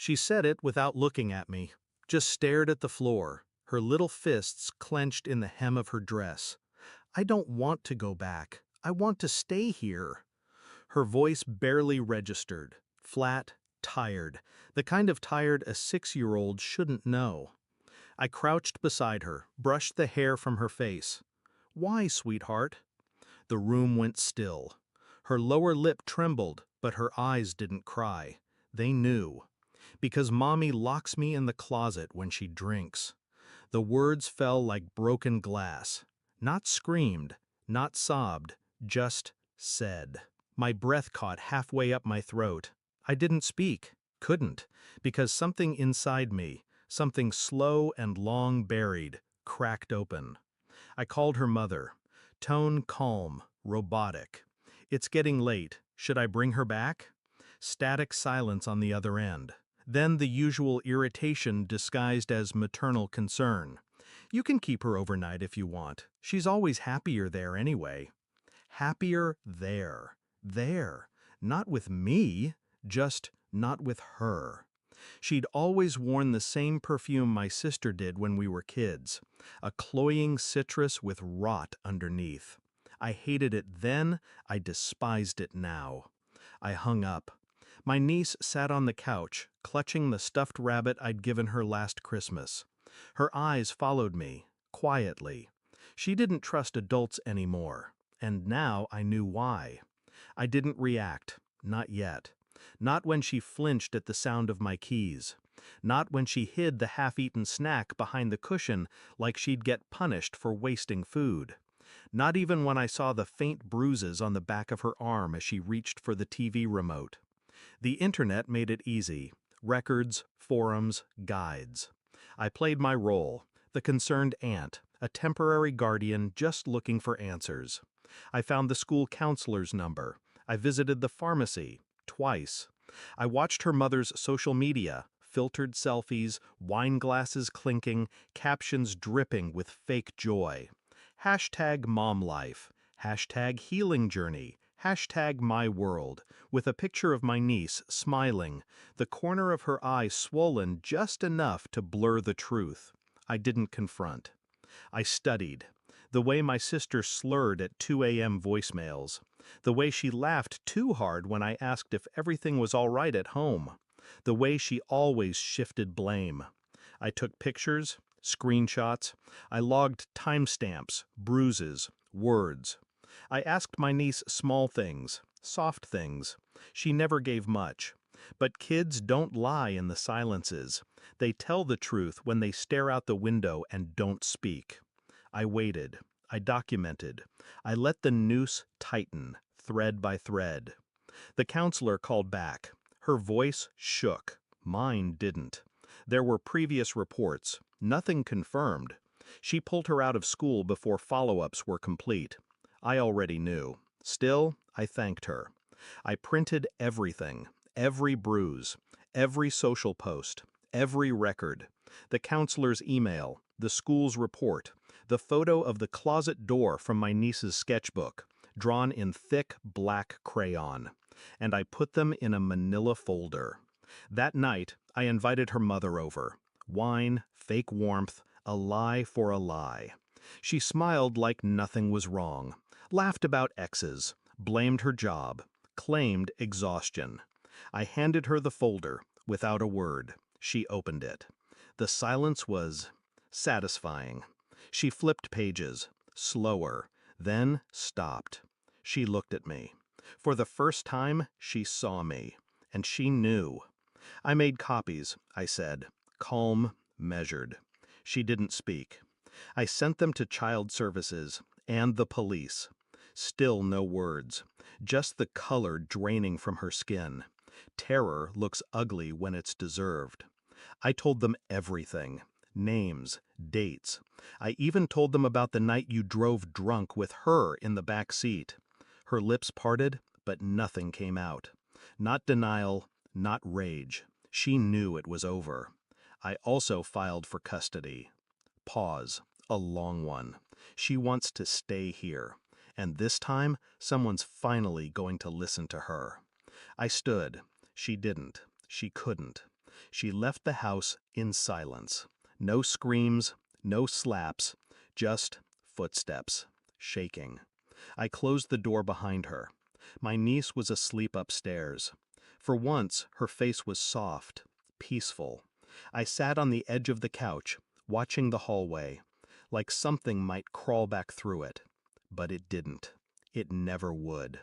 She said it without looking at me, just stared at the floor, her little fists clenched in the hem of her dress. I don't want to go back. I want to stay here. Her voice barely registered, flat, tired, the kind of tired a 6-year-old shouldn't know. I crouched beside her, brushed the hair from her face. Why, sweetheart? The room went still. Her lower lip trembled, but her eyes didn't cry. They knew. Because Mommy locks me in the closet when she drinks. The words fell like broken glass. Not screamed, not sobbed, just said. My breath caught halfway up my throat. I didn't speak, couldn't, because something inside me, something slow and long buried, cracked open. I called her mother. Tone calm, robotic. It's getting late. Should I bring her back? Static silence on the other end. Then the usual irritation disguised as maternal concern. You can keep her overnight if you want. She's always happier there anyway. Happier there. There. Not with me, just not with her. She'd always worn the same perfume my sister did when we were kids, a cloying citrus with rot underneath. I hated it then, I despised it now. I hung up. My niece sat on the couch, clutching the stuffed rabbit I'd given her last Christmas. Her eyes followed me, quietly. She didn't trust adults anymore, and now I knew why. I didn't react, not yet. Not when she flinched at the sound of my keys. Not when she hid the half-eaten snack behind the cushion like she'd get punished for wasting food. Not even when I saw the faint bruises on the back of her arm as she reached for the TV remote. The internet made it easy. Records, forums, guides. I played my role, the concerned aunt, a temporary guardian just looking for answers. I found the school counselor's number. I visited the pharmacy, twice. I watched her mother's social media, filtered selfies, wine glasses clinking, captions dripping with fake joy. Hashtag mom life, hashtag healing journey, hashtag my world, with a picture of my niece smiling, the corner of her eye swollen just enough to blur the truth. I didn't confront. I studied. The way my sister slurred at 2 a.m. voicemails. The way she laughed too hard when I asked if everything was all right at home. The way she always shifted blame. I took pictures, screenshots. I logged timestamps, bruises, words. I asked my niece small things, soft things. She never gave much. But kids don't lie in the silences. They tell the truth when they stare out the window and don't speak. I waited. I documented. I let the noose tighten, thread by thread. The counselor called back. Her voice shook. Mine didn't. There were previous reports. Nothing confirmed. She pulled her out of school before follow-ups were complete. I already knew. Still, I thanked her. I printed everything. Every bruise, every social post, every record, the counselor's email, the school's report, the photo of the closet door from my niece's sketchbook, drawn in thick black crayon, and I put them in a manila folder. That night, I invited her mother over. Wine, fake warmth, a lie for a lie. She smiled like nothing was wrong, laughed about exes, blamed her job, claimed exhaustion. I handed her the folder, without a word. She opened it. The silence was satisfying. She flipped pages, slower, then stopped. She looked at me. For the first time, she saw me, and she knew. I made copies, I said, calm, measured. She didn't speak. I sent them to Child Services and the police. Still no words, just the color draining from her skin. Terror looks ugly when it's deserved. I told them everything. Names, dates. I even told them about the night you drove drunk with her in the back seat. Her lips parted, but nothing came out. Not denial, not rage. She knew it was over. I also filed for custody. Pause, a long one. She wants to stay here. And this time, someone's finally going to listen to her. I stood. She didn't. She couldn't. She left the house in silence. No screams, no slaps, just footsteps, shaking. I closed the door behind her. My niece was asleep upstairs. For once, her face was soft, peaceful. I sat on the edge of the couch, watching the hallway, like something might crawl back through it. But it didn't. It never would.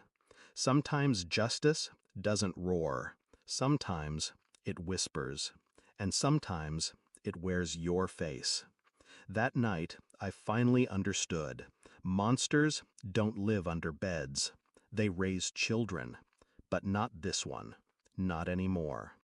Sometimes justice doesn't roar. Sometimes it whispers. And sometimes it wears your face. That night, I finally understood. Monsters don't live under beds. They raise children. But not this one. Not anymore.